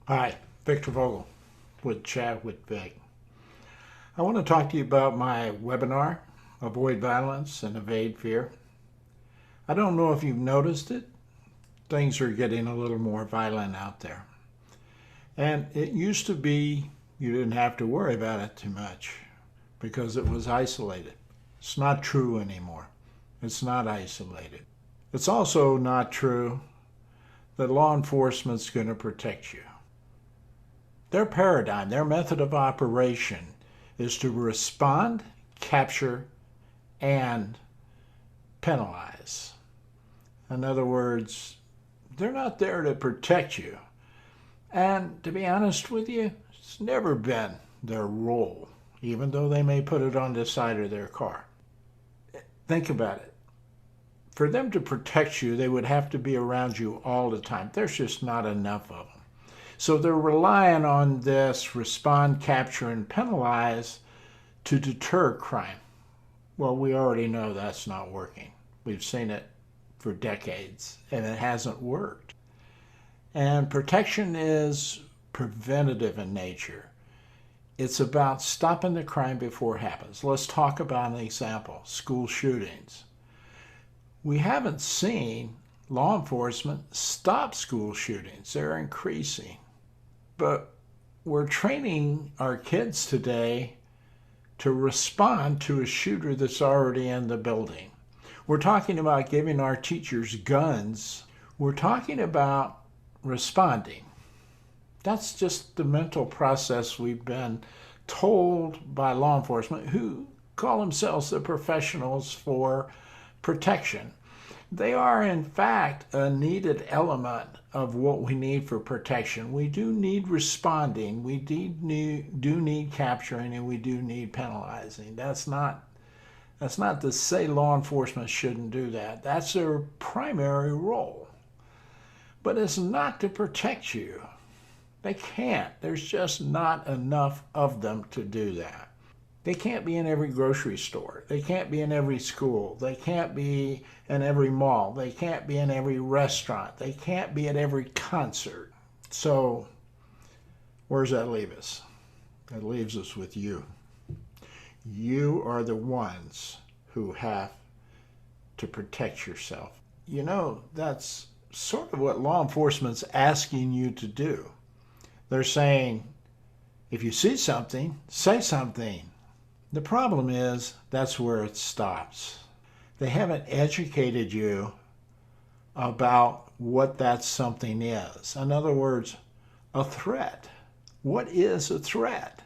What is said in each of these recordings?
Hi, Victor Vogel with Chat with Vic. I want to talk to you about my webinar, Avoid Violence and Evade Fear. I don't know if you've noticed it. Things are getting a little more violent out there. And it used to be you didn't have to worry about it too much because it was isolated. It's not true anymore. It's not isolated. It's also not true that law enforcement's going to protect you. Their paradigm, their method of operation is to respond, capture, and penalize. In other words, they're not there to protect you. And to be honest with you, it's never been their role, even though they may put it on the side of their car. Think about it. For them to protect you, they would have to be around you all the time. There's just not enough of them. So they're relying on this respond, capture, and penalize to deter crime. Well, we already know that's not working. We've seen it for decades, and it hasn't worked. And protection is preventative in nature. It's about stopping the crime before it happens. Let's talk about an example, school shootings. We haven't seen law enforcement stop school shootings. They're increasing. But we're training our kids today to respond to a shooter that's already in the building. We're talking about giving our teachers guns. We're talking about responding. That's just the mental process we've been told by law enforcement, who call themselves the professionals for protection. They are, in fact, a needed element of what we need for protection. We do need responding, we do need capturing, and we do need penalizing. That's not to say law enforcement shouldn't do that. That's their primary role. But it's not to protect you. They can't. There's just not enough of them to do that. They can't be in every grocery store. They can't be in every school. They can't be in every mall. They can't be in every restaurant. They can't be at every concert. So where does that leave us? It leaves us with you. You are the ones who have to protect yourself. You know, that's sort of what law enforcement's asking you to do. They're saying, if you see something, say something. The problem is that's where it stops. They haven't educated you about what that something is. In other words, a threat. What is a threat?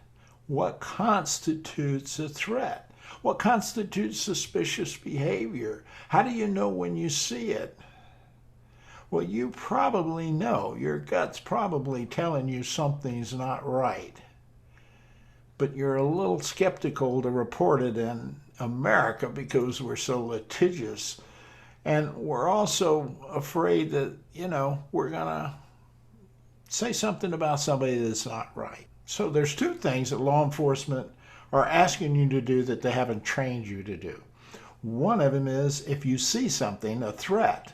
What constitutes a threat? What constitutes suspicious behavior? How do you know when you see it? Well, you probably know. Your gut's probably telling you something's not right. But you're a little skeptical to report it in America because we're so litigious. And we're also afraid that, we're going to say something about somebody that's not right. So there's two things that law enforcement are asking you to do that they haven't trained you to do. One of them is if you see something, a threat,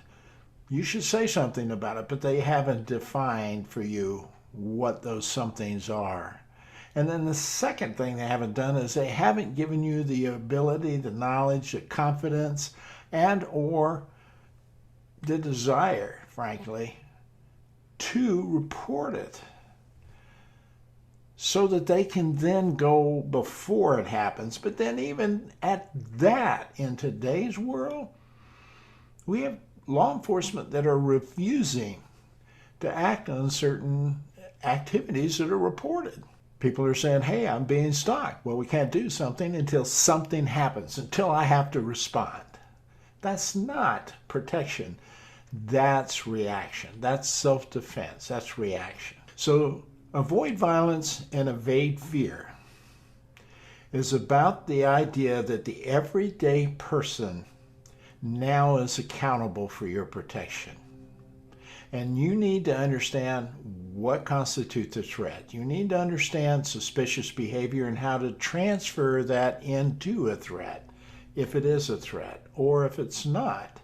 you should say something about it, but they haven't defined for you what those somethings are. And then the second thing they haven't done is they haven't given you the ability, the knowledge, the confidence, and or the desire, frankly, to report it so that they can then go before it happens. But then even at that, in today's world, we have law enforcement that are refusing to act on certain activities that are reported. People are saying, hey, I'm being stalked. Well, we can't do something until something happens, until I have to respond. That's not protection. That's reaction. That's self-defense. That's reaction. So avoid violence and evade fear is about the idea that the everyday person now is accountable for your protection. And you need to understand what constitutes a threat. You need to understand suspicious behavior and how to transfer that into a threat, if it is a threat or if it's not.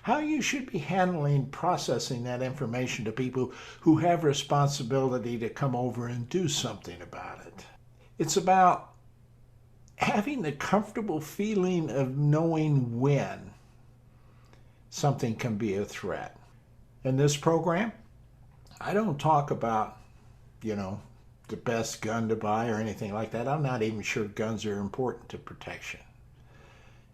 how you should be handling processing that information to people who have responsibility to come over and do something about it. It's about having the comfortable feeling of knowing when something can be a threat. In this program, I don't talk about, the best gun to buy or anything like that. I'm not even sure guns are important to protection.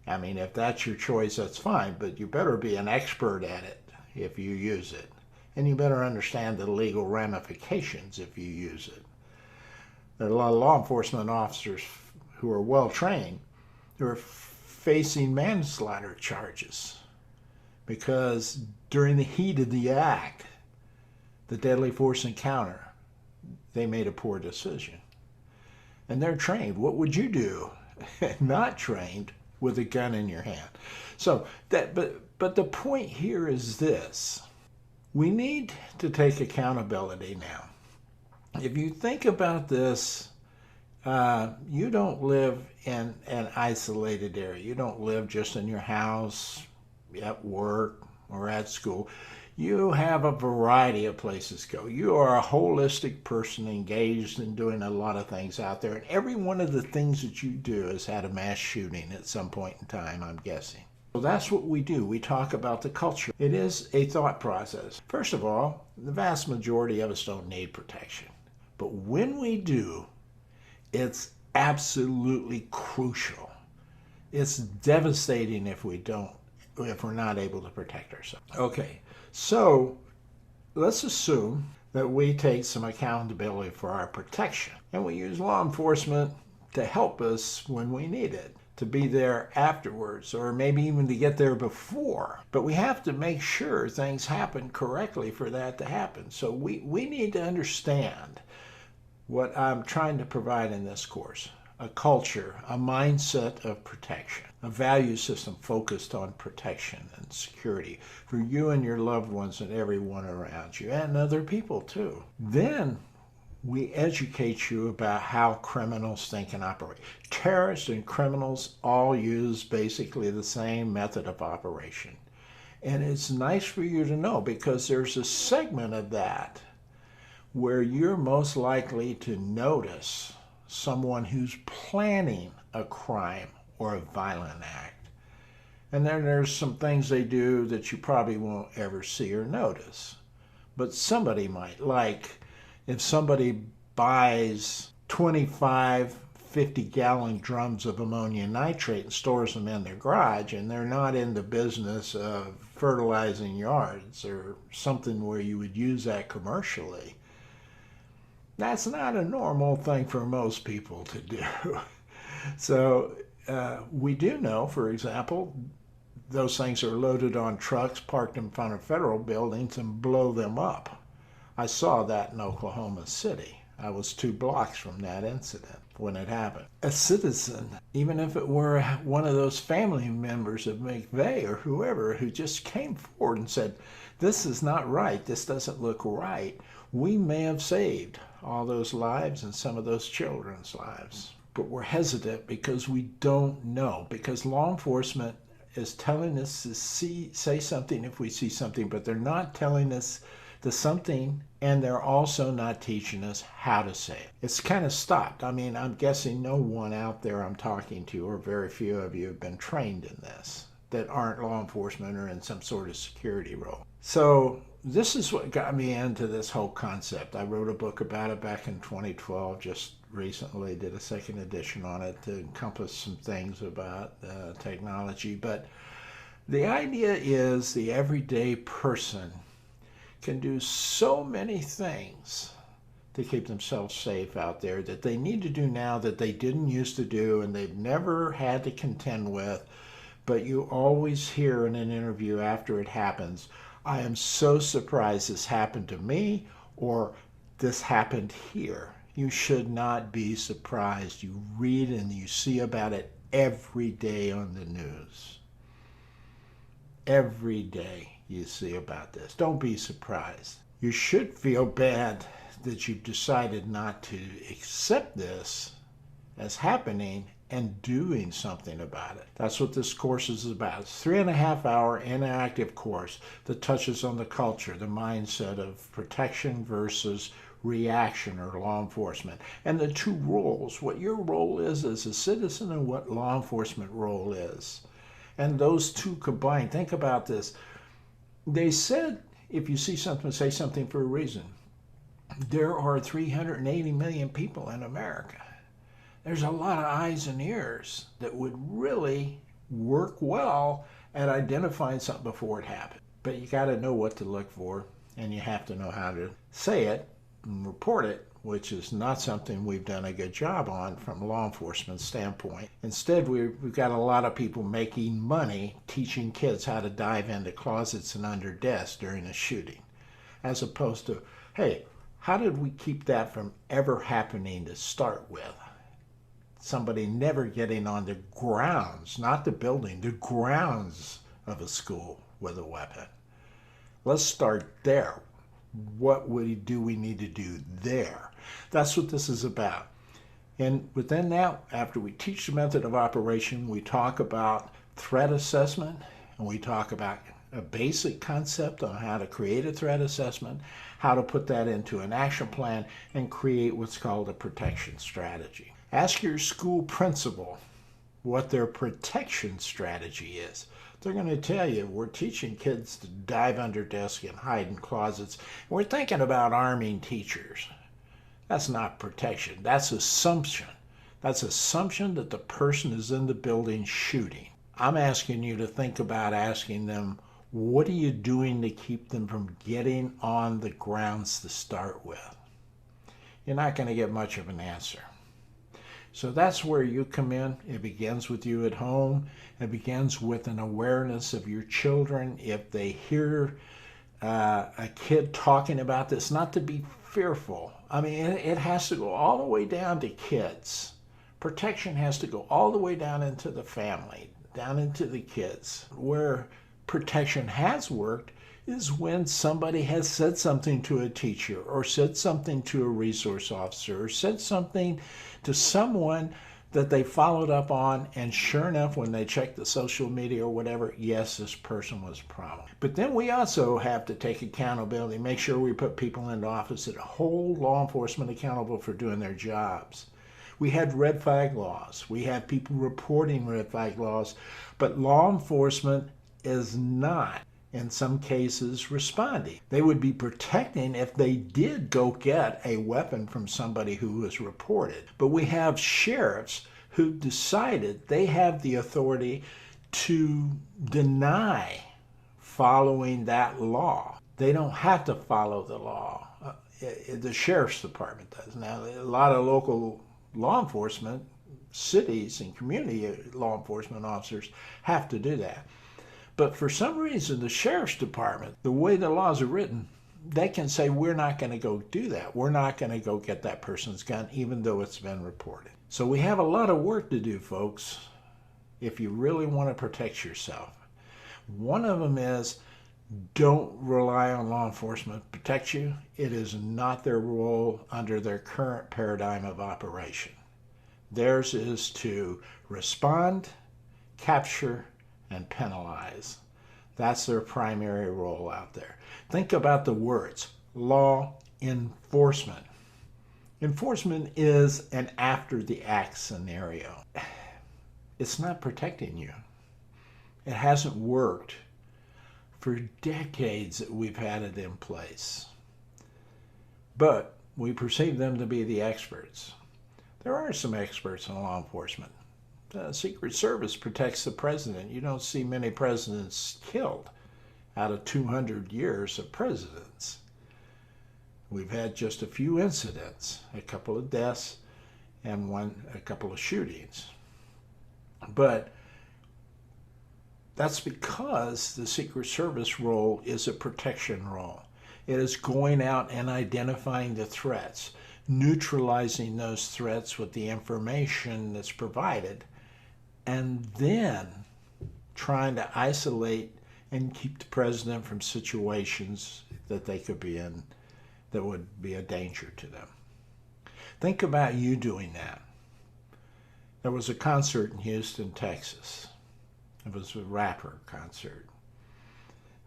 I mean, if that's your choice, that's fine, but you better be an expert at it if you use it. And you better understand the legal ramifications if you use it. There are a lot of law enforcement officers who are well trained who are facing manslaughter charges because during the heat of the act, the deadly force encounter, they made a poor decision. And they're trained. What would you do? Not trained with a gun in your hand. So but the point here is this. We need to take accountability now. If you think about this, you don't live in an isolated area. You don't live just in your house, at work, or at school. You have a variety of places to go. You are a holistic person engaged in doing a lot of things out there. And every one of the things that you do has had a mass shooting at some point in time, I'm guessing. So that's what we do. We talk about the culture. It is a thought process. First of all, the vast majority of us don't need protection. But when we do, it's absolutely crucial. It's devastating if we're not able to protect ourselves. Okay, so let's assume that we take some accountability for our protection and we use law enforcement to help us when we need it, to be there afterwards, or maybe even to get there before. But we have to make sure things happen correctly for that to happen. So we need to understand what I'm trying to provide in this course: a culture, a mindset of protection, a value system focused on protection and security for you and your loved ones and everyone around you, and other people too. Then we educate you about how criminals think and operate. Terrorists and criminals all use basically the same method of operation. And it's nice for you to know, because there's a segment of that where you're most likely to notice someone who's planning a crime or a violent act. And then there's some things they do that you probably won't ever see or notice. But somebody might, like if somebody buys 25 50-gallon drums of ammonium nitrate and stores them in their garage, and they're not in the business of fertilizing yards or something where you would use that commercially, that's not a normal thing for most people to do. So we do know, for example, those things are loaded on trucks parked in front of federal buildings and blow them up. I saw that in Oklahoma City. I was 2 blocks from that incident when it happened. A citizen, even if it were one of those family members of McVeigh or whoever, who just came forward and said, this is not right, this doesn't look right, we may have saved all those lives and some of those children's lives. But we're hesitant because we don't know, because law enforcement is telling us to say something if we see something, but they're not telling us the something, and they're also not teaching us how to say it. It's kind of stopped. I mean, I'm guessing no one out there I'm talking to, or very few of you, have been trained in this, that aren't law enforcement or in some sort of security role. So this is what got me into this whole concept. I wrote a book about it back in 2012, just recently did a second edition on it to encompass some things about technology. But the idea is the everyday person can do so many things to keep themselves safe out there that they need to do now that they didn't used to do and they've never had to contend with. But you always hear in an interview after it happens, I am so surprised this happened to me, or this happened here. You should not be surprised. You read and you see about it every day on the news. Every day you see about this. Don't be surprised. You should feel bad that you've decided not to accept this as happening and doing something about it. That's what this course is about. It's a 3.5-hour interactive course that touches on the culture, the mindset of protection versus reaction or law enforcement, and the two roles, what your role is as a citizen and what law enforcement role is. And those two combined, think about this. They said if you see something, say something for a reason. There are 380 million people in America. There's a lot of eyes and ears that would really work well at identifying something before it happens. But you got to know what to look for, and you have to know how to say it and report it, which is not something we've done a good job on from a law enforcement standpoint. Instead, we've got a lot of people making money teaching kids how to dive into closets and under desks during a shooting, as opposed to, hey, how did we keep that from ever happening to start with? Somebody never getting on the grounds, not the building, the grounds of a school with a weapon. Let's start there. What do we need to do there? That's what this is about. And within that, after we teach the method of operation, we talk about threat assessment, and we talk about a basic concept on how to create a threat assessment, how to put that into an action plan, and create what's called a protection strategy. Ask your school principal what their protection strategy is. They're going to tell you, we're teaching kids to dive under desks and hide in closets. We're thinking about arming teachers. That's not protection. That's assumption. That's assumption that the person is in the building shooting. I'm asking you to think about asking them, what are you doing to keep them from getting on the grounds to start with? You're not going to get much of an answer. So that's where you come in. It begins with you at home. It begins with an awareness of your children. If they hear a kid talking about this, not to be fearful. I mean, it has to go all the way down to kids. Protection has to go all the way down into the family, down into the kids. Where protection has worked is when somebody has said something to a teacher or said something to a resource officer or said something to someone that they followed up on, and sure enough, when they checked the social media or whatever, yes, this person was a problem. But then we also have to take accountability, make sure we put people into office that hold law enforcement accountable for doing their jobs. We had red flag laws. We have people reporting red flag laws, but law enforcement is not, in some cases, responding. They would be protecting if they did go get a weapon from somebody who was reported. But we have sheriffs who decided they have the authority to deny following that law. They don't have to follow the law. The sheriff's department does. Now, a lot of local law enforcement, cities and community law enforcement officers have to do that. But for some reason, the sheriff's department, the way the laws are written, they can say, we're not going to go do that. We're not going to go get that person's gun, even though it's been reported. So we have a lot of work to do, folks, if you really want to protect yourself. One of them is, don't rely on law enforcement to protect you. It is not their role under their current paradigm of operation. Theirs is to respond, capture, and penalize. That's their primary role out there. Think about the words, law enforcement. Enforcement is an after the act scenario. It's not protecting you. It hasn't worked for decades that we've had it in place. But we perceive them to be the experts. There are some experts in law enforcement. The Secret Service protects the president. You don't see many presidents killed out of 200 years of presidents. We've had just a few incidents, a couple of deaths, and a couple of shootings. But that's because the Secret Service role is a protection role. It is going out and identifying the threats, neutralizing those threats with the information that's provided, and then trying to isolate and keep the president from situations that they could be in that would be a danger to them. Think about you doing that. There was a concert in Houston, Texas. It was a rapper concert.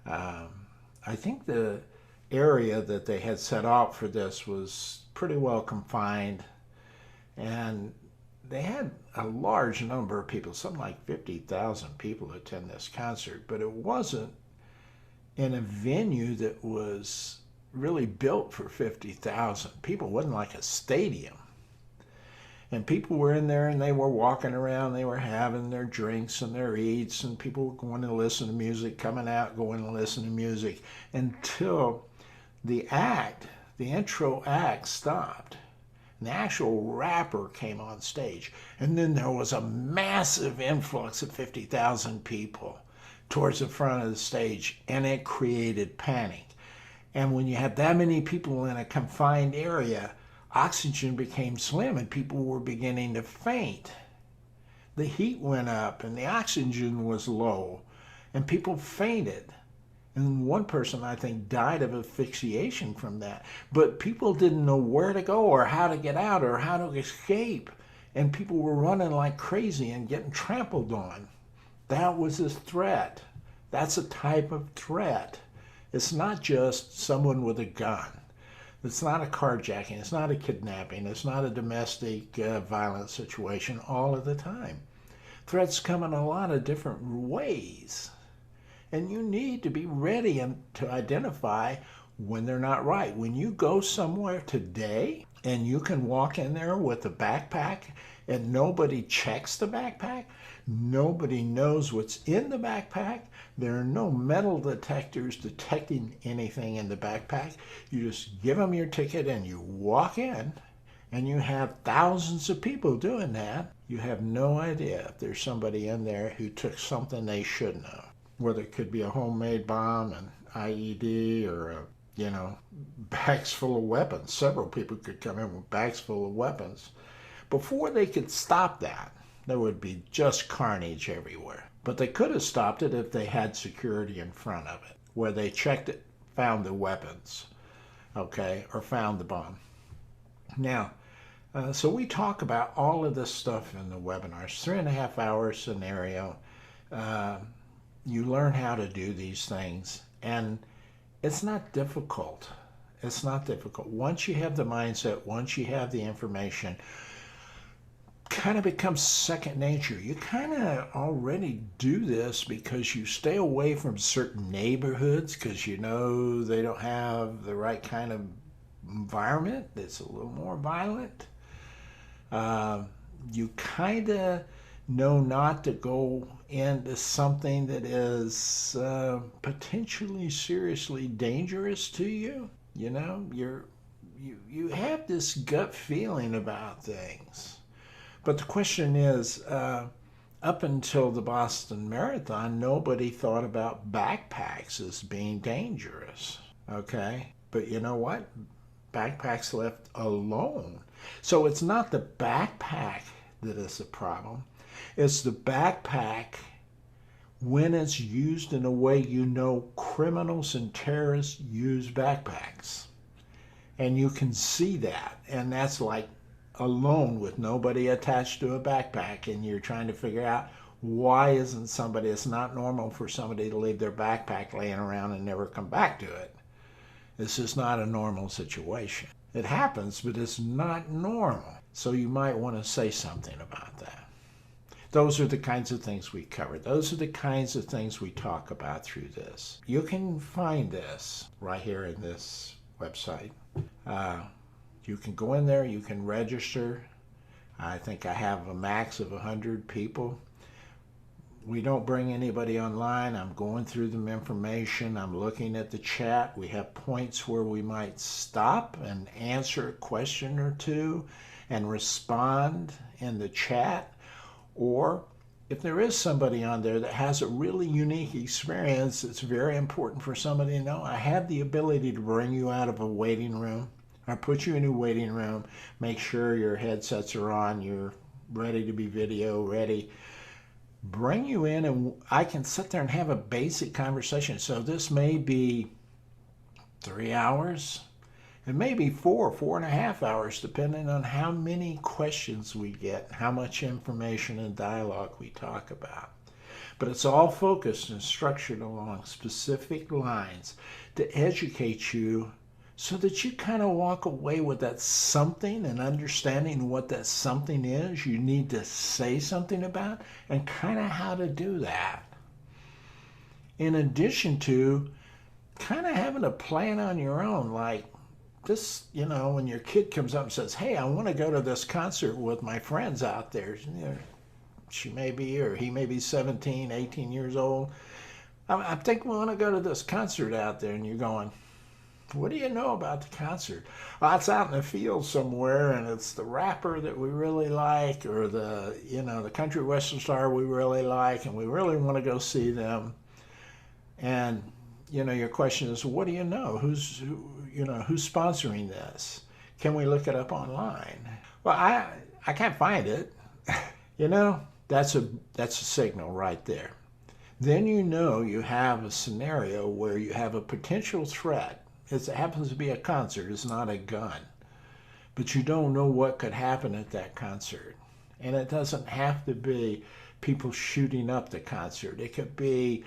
Um, I think the area that they had set out for this was pretty well confined, and they had a large number of people, something like 50,000 people attend this concert, but it wasn't in a venue that was really built for 50,000 people. It wasn't like a stadium. And people were in there and they were walking around, they were having their drinks and their eats, and people were going to listen to music, coming out, going to listen to music until the intro act stopped. And the actual rapper came on stage. And then there was a massive influx of 50,000 people towards the front of the stage, and it created panic. And when you have that many people in a confined area, oxygen became slim and people were beginning to faint. The heat went up and the oxygen was low and people fainted. And one person, I think, died of asphyxiation from that. But people didn't know where to go or how to get out or how to escape. And people were running like crazy and getting trampled on. That was a threat. That's a type of threat. It's not just someone with a gun. It's not a carjacking. It's not a kidnapping. It's not a domestic violence situation all of the time. Threats come in a lot of different ways. And you need to be ready to identify when they're not right. When you go somewhere today and you can walk in there with a backpack and nobody checks the backpack, nobody knows what's in the backpack, there are no metal detectors detecting anything in the backpack. You just give them your ticket and you walk in, and you have thousands of people doing that. You have no idea if there's somebody in there who took something they shouldn't have. Whether it could be a homemade bomb, an IED, or bags full of weapons. Several people could come in with bags full of weapons. Before they could stop that, there would be just carnage everywhere. But they could have stopped it if they had security in front of it, where they checked it, found the weapons, okay, or found the bomb. Now, so we talk about all of this stuff in the webinars, 3.5 hour scenario. You learn how to do these things, and it's not difficult. It's not difficult. Once you have the mindset, once you have the information, kind of becomes second nature. You kind of already do this because you stay away from certain neighborhoods because you know they don't have the right kind of environment that's a little more violent. You kind of know not to go into something that is potentially seriously dangerous to you. You know, you have this gut feeling about things. But the question is, up until the Boston Marathon, nobody thought about backpacks as being dangerous, okay? But you know what? Backpacks left alone. So it's not the backpack that is the problem. It's the backpack when it's used in a way criminals and terrorists use backpacks. And you can see that. And that's like alone with nobody attached to a backpack, and you're trying to figure out why isn't somebody, it's not normal for somebody to leave their backpack laying around and never come back to it. This is not a normal situation. It happens, but it's not normal. So you might want to say something about that. Those are the kinds of things we cover. Those are the kinds of things we talk about through this. You can find this right here in this website. You can go in there, you can register. I think I have a max of 100 people. We don't bring anybody online. I'm going through the information. I'm looking at the chat. We have points where we might stop and answer a question or two and respond in the chat. Or if there is somebody on there that has a really unique experience, it's very important for somebody to know. I have the ability to bring you out of a waiting room. I put you in a waiting room, make sure your headsets are on, you're ready to be video ready. Bring you in and I can sit there and have a basic conversation. So this may be 3 hours, and maybe 4.5 hours, depending on how many questions we get, how much information and dialogue we talk about. But it's all focused and structured along specific lines to educate you so that you kind of walk away with that something and understanding what that something is you need to say something about and kind of how to do that. In addition to kind of having a plan on your own, like this, when your kid comes up and says, hey, I want to go to this concert with my friends out there. She may be, or he may be 17, 18 years old. I think we want to go to this concert out there. And you're going, what do you know about the concert? Well, it's out in the field somewhere, and it's the rapper that we really like, or the country western star we really like, and we really want to go see them. And your question is, what do you know? Who's sponsoring this? Can we look it up online? Well, I can't find it. That's a signal right there. Then you have a scenario where you have a potential threat. It happens to be a concert. It's not a gun. But you don't know what could happen at that concert. And it doesn't have to be people shooting up the concert. It could be,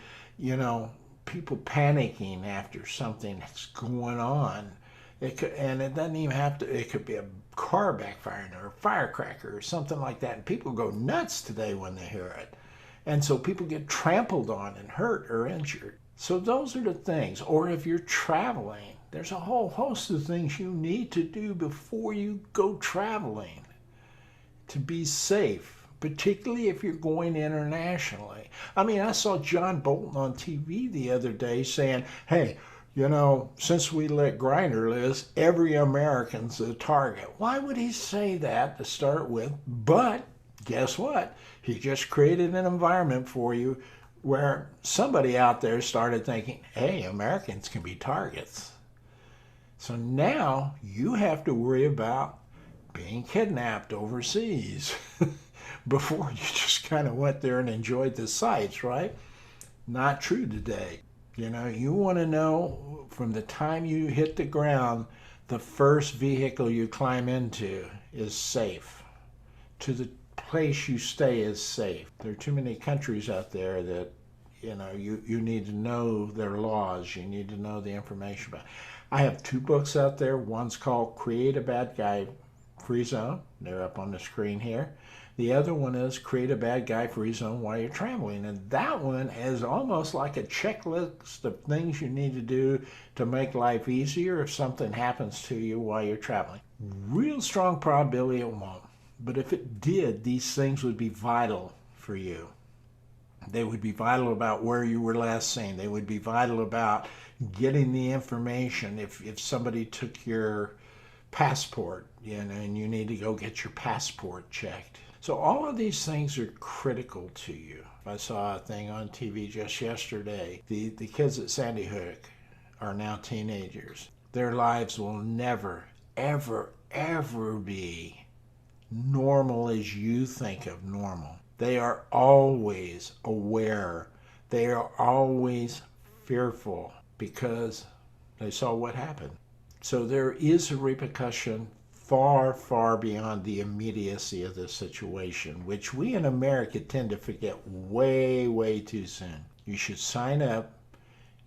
people panicking after something that's going on. And it doesn't even have to, it could be a car backfiring or a firecracker or something like that. And people go nuts today when they hear it. And so people get trampled on and hurt or injured. So those are the things. Or if you're traveling, there's a whole host of things you need to do before you go traveling to be safe, particularly if you're going internationally. I mean, I saw John Bolton on TV the other day saying, hey, since we let Grindr loose, every American's a target. Why would he say that to start with? But guess what? He just created an environment for you where somebody out there started thinking, hey, Americans can be targets. So now you have to worry about being kidnapped overseas before you just kind of went there and enjoyed the sights, right? Not true today. You want to know from the time you hit the ground, the first vehicle you climb into is safe. To the place you stay is safe. There are too many countries out there that, you need to know their laws. You need to know the information about. I have 2 books out there. One's called Create a Bad Guy Free Zone. They're up on the screen here. The other one is Create a Bad Guy Free Zone While You're Traveling. And that one is almost like a checklist of things you need to do to make life easier if something happens to you while you're traveling. Real strong probability it won't. But if it did, these things would be vital for you. They would be vital about where you were last seen. They would be vital about getting the information if somebody took your passport, and you need to go get your passport checked. So all of these things are critical to you. I saw a thing on TV just yesterday. The kids at Sandy Hook are now teenagers. Their lives will never, ever, ever be normal as you think of normal. They are always aware. They are always fearful because they saw what happened. So there is a repercussion far, far beyond the immediacy of the situation, which we in America tend to forget way, way too soon. You should sign up.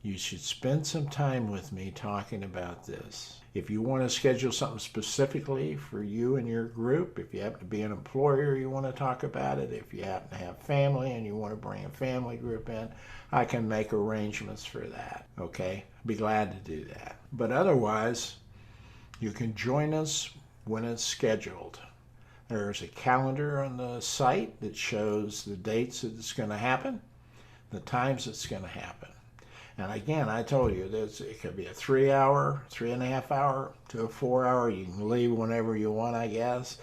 You should spend some time with me talking about this. If you want to schedule something specifically for you and your group, if you happen to be an employer, you want to talk about it, if you happen to have family and you want to bring a family group in, I can make arrangements for that, okay? Be glad to do that. But otherwise, you can join us when it's scheduled. There's a calendar on the site that shows the dates that it's going to happen, the times it's going to happen. And again, I told you, it could be a 3-hour, 3.5 hour to a 4-hour. You can leave whenever you want, I guess.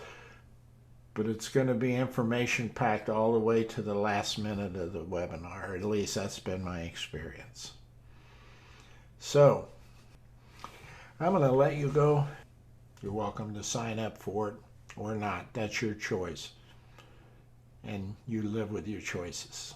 But it's going to be information packed all the way to the last minute of the webinar. At least that's been my experience. So, I'm going to let you go. You're welcome to sign up for it or not. That's your choice. And you live with your choices.